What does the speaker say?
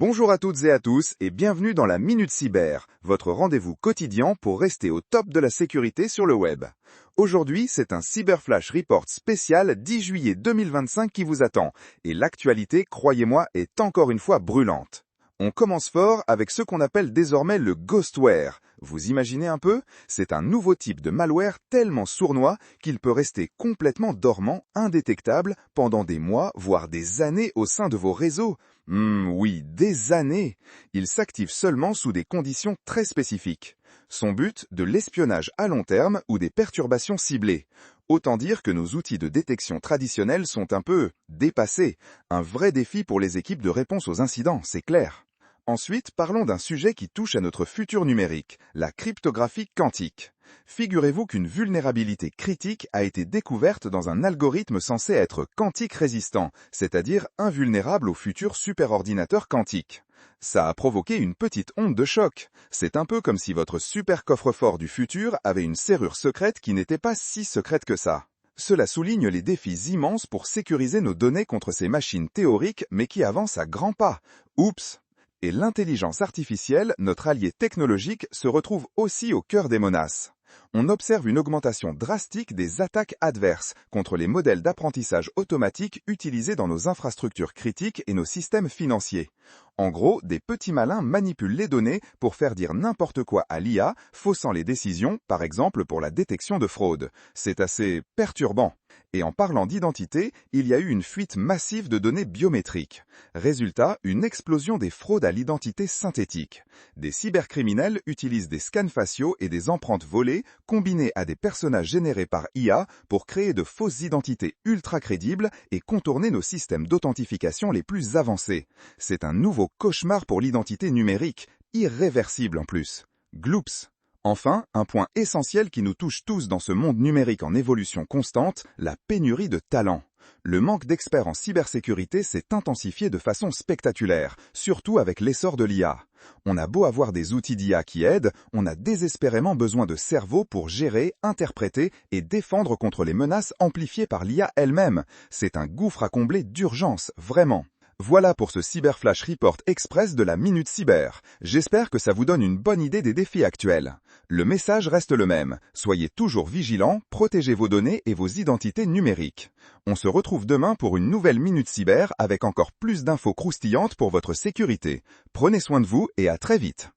Bonjour à toutes et à tous et bienvenue dans la Minute Cyber, votre rendez-vous quotidien pour rester au top de la sécurité sur le web. Aujourd'hui, c'est un Cyberflash Report spécial 10 juillet 2025 qui vous attend, et l'actualité, croyez-moi, est encore une fois brûlante. On commence fort avec ce qu'on appelle désormais le ghostware. Vous imaginez un peu? C'est un nouveau type de malware tellement sournois qu'il peut rester complètement dormant, indétectable, pendant des mois, voire des années au sein de vos réseaux. Oui, des années. Il s'active seulement sous des conditions très spécifiques. Son but, de l'espionnage à long terme ou des perturbations ciblées. Autant dire que nos outils de détection traditionnels sont un peu dépassés. Un vrai défi pour les équipes de réponse aux incidents, c'est clair. Ensuite, parlons d'un sujet qui touche à notre futur numérique, la cryptographie quantique. Figurez-vous qu'une vulnérabilité critique a été découverte dans un algorithme censé être quantique résistant, c'est-à-dire invulnérable aux futurs superordinateurs quantiques. Ça a provoqué une petite onde de choc. C'est un peu comme si votre super coffre-fort du futur avait une serrure secrète qui n'était pas si secrète que ça. Cela souligne les défis immenses pour sécuriser nos données contre ces machines théoriques mais qui avancent à grands pas. Oups! Et l'intelligence artificielle, notre allié technologique, se retrouve aussi au cœur des menaces. On observe une augmentation drastique des attaques adverses contre les modèles d'apprentissage automatique utilisés dans nos infrastructures critiques et nos systèmes financiers. En gros, des petits malins manipulent les données pour faire dire n'importe quoi à l'IA, faussant les décisions, par exemple pour la détection de fraude. C'est assez perturbant. Et en parlant d'identité, il y a eu une fuite massive de données biométriques. Résultat, une explosion des fraudes à l'identité synthétique. Des cybercriminels utilisent des scans faciaux et des empreintes volées combinées à des personnages générés par IA pour créer de fausses identités ultra crédibles et contourner nos systèmes d'authentification les plus avancés. C'est un nouveau cauchemar pour l'identité numérique, irréversible en plus. Gloops. Enfin, un point essentiel qui nous touche tous dans ce monde numérique en évolution constante, la pénurie de talents. Le manque d'experts en cybersécurité s'est intensifié de façon spectaculaire, surtout avec l'essor de l'IA. On a beau avoir des outils d'IA qui aident, on a désespérément besoin de cerveaux pour gérer, interpréter et défendre contre les menaces amplifiées par l'IA elle-même. C'est un gouffre à combler d'urgence, vraiment. Voilà pour ce Cyberflash Report Express de la Minute Cyber. J'espère que ça vous donne une bonne idée des défis actuels. Le message reste le même. Soyez toujours vigilants, protégez vos données et vos identités numériques. On se retrouve demain pour une nouvelle Minute Cyber avec encore plus d'infos croustillantes pour votre sécurité. Prenez soin de vous et à très vite.